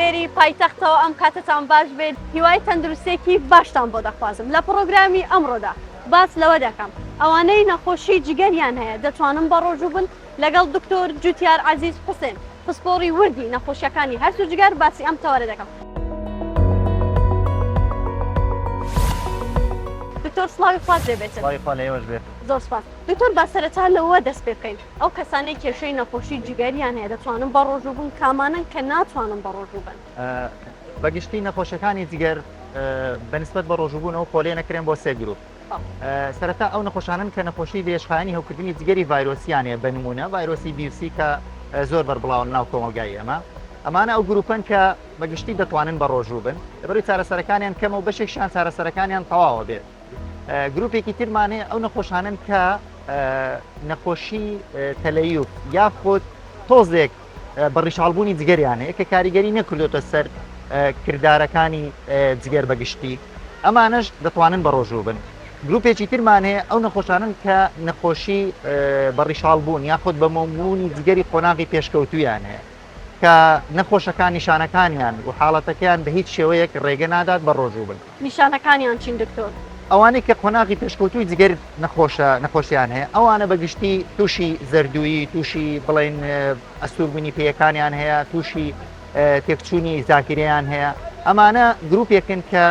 لێری پایتەختەوە ئەم کاتتان باش بێت هیوای تەندروستێکی باشتان بۆ دەخوازم لە پرۆگرامی ئەمڕۆدا باس لەوە دەکەم ئەوانەی نەخۆشی جگەریان هەیە دەتوانن بە ڕۆژوو بن لەگەڵ دکتۆر جوتیار عەزیز حوسێن پسپۆڕی وردی نەخۆشیەکانی هەرسوو جگەر باسی ئەم تەوارە دەکەم. دکتۆر سڵاوی خوات دەبێتن. زۆر سپاس. دکتۆر با سەرەتا لەوە دەست پێ بکەین ئەو کەسانەی کێشەی نەخۆشی جگەریان هەیە دەتوانن بە ڕۆژوو بن کامانن کە ناتوانن بە ڕۆژوو بن. بەگشتی نەخۆشیەکانی جگەر بەنسبەت بە ڕۆژووبوونەوە پۆلێ نەکرێن بۆ سێ گروپ. سەرەتا ئەو نەخۆشانن کە نەخۆشی لێشخانی هەوکردنی جگەری ڤایرۆسیانەیە بە نمونە ڤایرۆسی بیوسی کە زۆر بەربڵاون ناو کۆمەلگای ئێمە. ئەمانە ئەو گروپن کە بەگشتی دەتوانن بە ڕۆژوو بن لەبەروی چارەسەرەکانیان کەمە و بەشێکشان چارەسەرەکانیان تەواوە بێت. گروپێکی ترمانێ ئەو نەخۆشانن کە نەخۆشی تەلەیوف یاخود تۆزێک بەڕیشاڵبوونی جگەریانەیە کە کاریگەری نەکردوتە سەر کردارەکانی جگەر بەگشتی ئەمانەش دەتوانن بە ڕۆژوو بن. گروپێکی ترمانێ ئەو نەخۆشانن کە نەخۆشی بەڕیشاڵبوون یاخود بە مۆمبوونی جگەری قۆناغی پێشکەوتویان هەیە کە نەخۆشەکان نیشانەکانیان و حاڵەتەکەیان بە هیچ شێوەیەک ڕێگە نادات بە ڕۆژوو بن. نیشانەکانیان چین دکتۆر؟ ئەوانەی کە قۆناغی پێشکەوتوی جگەر نەخۆشیان هەیە ئەوانە بەگشتی تووشی زەردووی تووشی بڵێن ئەستووربوونی پێیەکانیان هەیە تووشی تێکچوونی زاکرەیان هەیە ئەمانە گروپێکن کە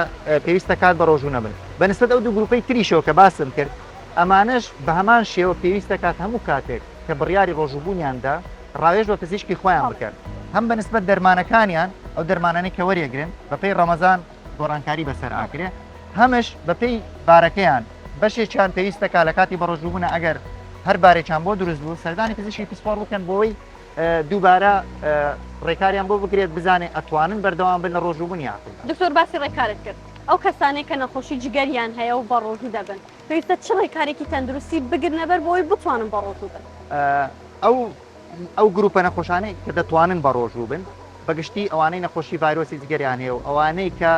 پێویستە کات بە ڕۆژوو نەبن. بەنسبەت ئەو دوو گروپەی تریشەوە کە باسم کرد ئەمانەش بە هەمان شێوە پێویستە کات هەموو کاتێک کە بڕیاری ڕۆژووبوونیاندا ڕاوێژ بە پزیشکی خۆیان بکەن هەم بەنسبەت دەرمانەکانیان ئەو دەرمانانەی کە وەرێگرن بەپێی ڕەمەزان گۆڕانکاری بەسەر ئاکرێ هەمش بەپێی بارەکەیان بەشێکیان پێویستە کا لە کاتی بە ڕۆژووبوونە ئەگەر هەر بارێکیان بۆ دروست بوو سەردانی پزیشکی پسپۆڕ بکەن بۆی دووبارە ڕێکاریان بۆ بگرێت بزانێ ئەتوانن بەردەوام بن لە ڕۆژووبوونی یاخود. دکتۆر باسی ڕێکارت کرد ئەو کەسانەی کە نەخۆشی جگەریان هەیە و بە ڕۆژوو دەبن پێویستە چ ڕێکارێکی تەندروستی بگرنەبەر بۆی بتوانن بە ڕۆژوو بن. ئەو گروپە نەخۆشانەی کە دەتوانن بە ڕۆژوو بن بەگشتی ئەوانەی نەخۆشی ڤایرۆسی جگەریان هەیە و ئەوانەی کە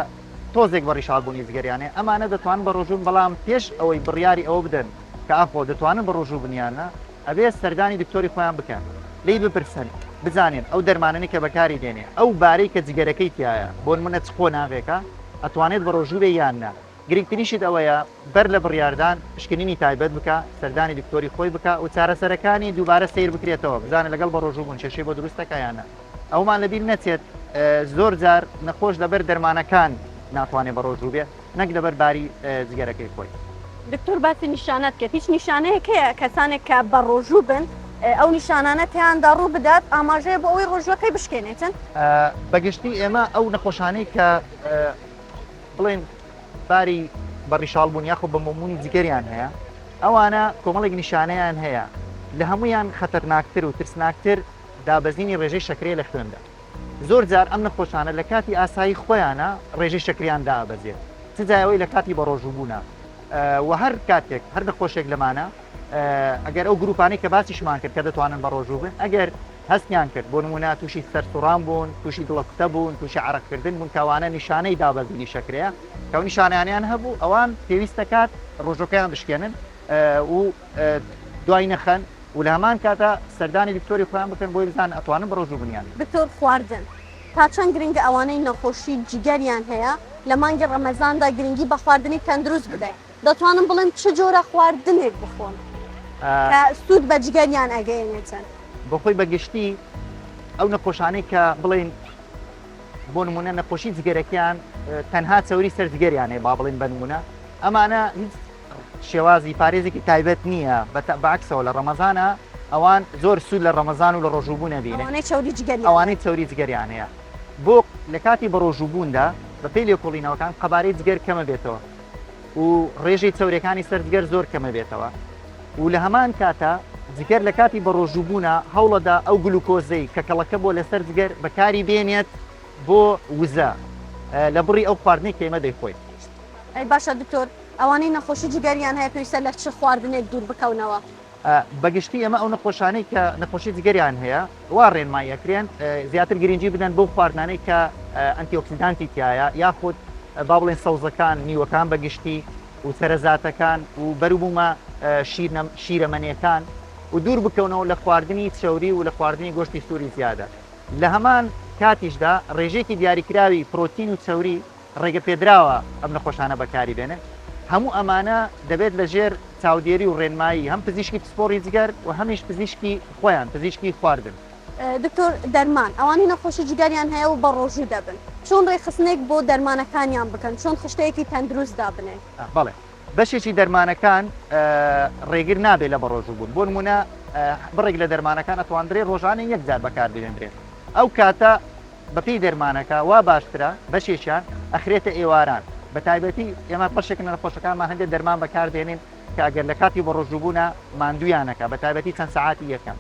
تۆزێک بەڕیشاڵبوونی جگەریانێ ئەمانە دەتوانن بە ڕۆژوو بەڵام پێش ئەوەی بڕیاری ئەوە بدەن کە ئاخۆ دەتوانن بە ڕۆژوو بنیانە ئەبێ سەردانی دکتۆری خۆیان بکەن لی بپرسن بزانین ئەو دەرمانانی کە بەکاری دێنێ ئەو بارەی کە جگەرەکەی تایە بۆ نمونە چ خۆناغێکە ئەتوانێت بە ڕۆژوو بێ یاننا. گرنگترینشت ئەوەیە بەر لە بڕیاردان شکنینی تایبەت بکە سەردانی دکتۆری خۆی بکە و چارەسەرەکانی دووبارە سیر بکرێتەوە بزانێت لەگەڵ بە ڕۆژوو بوون کێشەی بۆ دروستەکە یانە. ئەومان لەبیر نەچێت زۆر جار نەخۆش لەبەر دەرمانەکان ناتوانێت بە ڕۆژوو بێت نەک لەبەر باری جگەرەکەی خۆی. دکتۆر باسی نیشانەت کرد هیچ نیشانەیەک هەیە کەسانێک کە بە ڕۆژوو بن ئەو نیشانانە تیاندا ڕوو بدات ئاماژەیە بۆ ئەوی ڕۆژوەکەی بشکێنێتن؟ بەگشتی ئێمە ئەو نەخۆشانەی کە بڵێن باری بەڕیشاڵبوون یاخۆ بە مۆمبوونی جگەریان هەیە ئەوانە کۆمەڵێک نیشانەیان هەیە لە هەمویان خەتەرناکتر و ترسناکتر دابەزینی ڕێژەی شەکرێ لە خوێندا. زۆر جار ئەم نەخۆشانە لە کاتی ئاسایی خۆیانە ڕێژەی شەکریان دابەزێت چ جایەوەی لە کاتی بە ڕۆژووبوونە و هەر کاتێک هەر نەخۆشێک لەمانە ئەگەر ئەو گروپانەی کە باسیشمان کرد کە دەتوانن بە ڕۆژوو بن ئەگەر هەستیان کرد بۆ نمونە تووشی سەرسوڕان بوون تووشی دڵەکوتە بوون تووشی عەرەقکردن بوون کەوانە نیشانەی دابەزینی شەکرەیە کە ئەو نیشانیانیان هەبوو ئەوان پێویستە کات ڕۆژەکەیان بشکێنن و دوای نەخەن و لە هەمان کاتە سەردانی دکتۆری خۆیان بکەن بۆی بزان ئەتوانن بە ڕۆژوو بنیان. دکتۆر خواردن تا چەند گرنگە ئەوانەی نەخۆشی جگەریان هەیە لە مانگی ڕەمەزاندا گرنگی بە خواردنی تەندروست بدەین دەتوانن بڵێن چ جۆرە خواردنێک بخۆن کە سوود بە جگەریان ئەگەیەنێتن؟ بۆ خۆی بەگشتی ئەو نەخۆشانەی کە بڵێن بۆ نمونە نەخۆشی جگەرەکەیان تەنها چەوری سەر جگەریان هەیە با بڵێن بە نمونە ئەمانە هیچ شێوازی پارێزێکی تایبەت نییە بەعکسەوە لە ڕەمەزانە ئەوان زۆر سوود لە ڕەمەزان و لە ڕۆژووبوون نەبینێ ئەوانەی چەوری جگەریان هەیە بۆ لە کاتی بە ڕۆژووبووندا بە پێی لێکۆڵینەوەکان قەبارەی جگەر کەمە بێتەوە و ڕێژەی چەورەکانی سەر جگەر زۆر کەمە بێتەوە و لە هەمان کاتە جگەر لە کاتی بە ڕۆژووبوونە هەوڵەدا ئەو گلوکۆزەی کە کەڵەکە بۆ لەسەر جگەر بەکاری بێنێت بۆ وزە لە بڕی ئەو خواردنی کە ئێمە دەیخۆین. ئەی باشە دکتۆر ئەوانەی نەخۆشی جگەریان هەیە پێویستە لە چ خواردنێک دوور بکەونەوە؟ بەگشتی ئەمە ئەو نەخۆشانەی کە نەخۆشی جگەریان هەیە وا ڕێنماییەکرێن زیاتر گرنگی بدەن بۆ خواردنانەی کە ئەنتیۆکسیدانتی تایە یاخود با بڵێن سەوزەکان میوەکان بەگشتی و سەرەزاتەکان و بەروبوومە شیرەمەنیەکان و دوور بکەونەوە لە خواردنی چەوری و لە خواردنی گۆشتی سووری زیادە. لە هەمان کاتیشدا ڕێژێکی دیاریکراوی پرۆتین و چەوری ڕێگە پێدراوە ئەم نەخۆشانە بەکاری بێنن هەموو ئەمانە دەبێت لەژێر چاودێری و ڕێنمایی هەم پزیشکی پسپۆڕی جگەر و هەمیش پزیشکی خۆیان پزیشکی خواردن دکتۆر دەرمان ئەوانی نەخۆشی جگەریان هەیە و بە ڕۆژوو دەبن چۆن ڕێخستنێک بۆ دەرمانەکانیان بکەن چۆن خشتەیەکی تەندروست دابنێن بەڵێ بەشێکی دەرمانەکان ڕێگر نابێت لە بەڕۆژوو بوون بۆ نمونە بڕێک لە دەرمانەکان ئەتواندرێت ڕۆژانە یەک جار بەکار بێنرێت ئەو کاتە بەپی دەرمانەکە وا باشترە بەشێکیان ئەخرێتە ئێواران بە تایبەتی ئێمە پەشێک لە نەخۆشەکانمان هەندێک دەرمان بەکاردێنین کە ئەگەر لە کاتی بەڕۆژووبوونە ماندویانەکە بە تایبەتی چەند سەعاتی یەکەم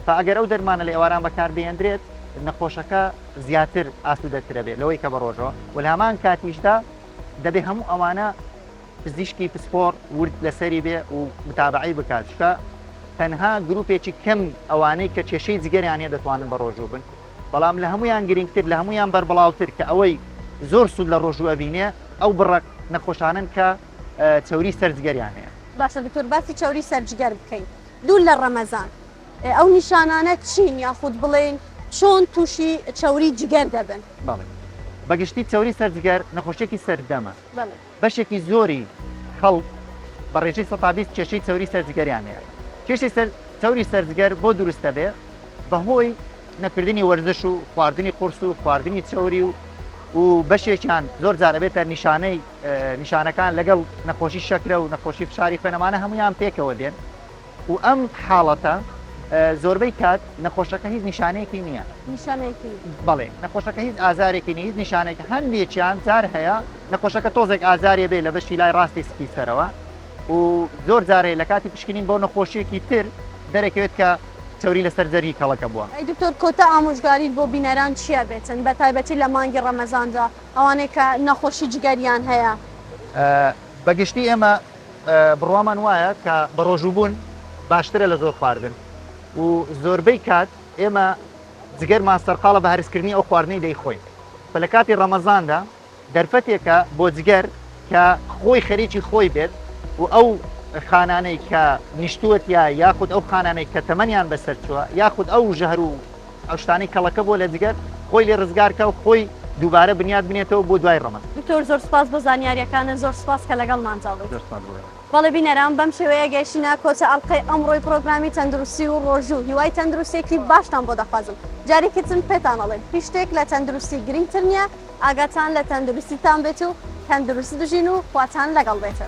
تا ئەگەر ئەو دەرمانە لە ئێواران بەکاردێنرێت نەخۆشەکە زیاتر ئاسوودەترە بێت لەوەی کە بەڕۆژەوە و لە هەمان کاتیشدا دەبێت هەموو ئەوانە پزیشکی پسپۆر ورد لەسەری بێ و متابعی بکات چکە تەنها گروپێکی کەم ئەوانەی کە کێشەی جگەریانە دەتوانن بە ڕۆژوو بن بەڵام لە هەمویان گرنگتر لە هەمویان بەربڵاوتر کە ئەوەی زۆر سوود لە ڕۆژوو ئەبینێ ئەو بڕک نەخۆشانن کە چەوری سەرجگەریان هەیە باشە دکتۆر باسی چەوری سەرجگەر بکەین دوو لە ڕەمەزان ئەو نیشانانە چین یاخود بڵێن چۆن تووشی چەوری جگەر دەبن بەڵێ بەگشتی چەوری سەرجگەر نەخۆشیێکی سەردەمە بەشێکی زۆری خەڵک بە ڕێژەی 120 کێشەی چەوری سەرجگەریان هەیە کێشەی چەوری سەرجگەر بۆ دروستە بێ بەهۆی نەکردنی وەرزش و خواردنی قورس و خواردنی چەوری و بەشێکیان زۆر جارە بێتە نیشانەکان لەگەڵ نەخۆشی شەکرە و نەخۆشی فشاری خوێنەمانە هەمویان پێکەوە دێن و ئەم حاڵەتە زۆربەی کات نەخۆشەکە هیچ نیشانەیەکی نییە بەڵێ نەخۆشەکە هیچ ئازارێکی نیە هیچ نیشانێک هەندێکیان جار هەیە نەخۆشەکە تۆزێک ئازارێ بێ لە بەشی لای ڕاستی سپی سەرەوە و زۆر جارێ لە کاتی پشکنین بۆ نەخۆشیێکی تر دەرەکەوێت کە چەوری لەسەر جەرگی کەڵەکە بووە دکتۆر کۆتا ئامۆژگاری بۆ بینەران چییە بێتن بە تایبەتی لە مانگی ڕەمەزاندا ئەوانەیە کە نەخۆشی جگەریان هەیە بەگشتی ئێمە بڕوامان وایە کە بە ڕۆژووبوون باشترە لە زۆر خواردن و زۆربەی کات ئێمە جگەرمان سەرقاڵە بە هەرسکردنی ئەو خواردنەی دەیخۆین بە لە کاتی ڕەمەزاندا دەرفەتێکە بۆ جگەر کە خۆی خەریکی خۆی بێت و ئەو خانانەی کە نیشتووت یاخود ئەو خانانەی کە تەمەنیان بەسەر چووە یاخود ئەو ژەهر و ئەو شتانەی کەڵەکە بۆ لە جگەر خۆی لێ ڕزگارکە و خۆی دووبارە بنیاد بنێتەوە بۆ دوای ڕەمەزان دکتۆر زۆر سپاس بۆ زانیاریەکانە زۆر سپاس کە لەگەڵ مانجاڵێت بەڵێ بینەران بەم شێوەیە گەیشتینە کۆچە ئەڵقەی ئەمڕۆی پرۆگرامی تەندروستی و ڕۆژوو هیوای تەندروستێکی باشتان بۆ دەخوازم جارێکیتر پێتان ئەڵێن هیچ شتێک لە تەندروستی گرنگتر نییە ئاگاتان لە تەندروستیتان بێت و تەندروستی دژین و خواتان لەگەڵ بێتە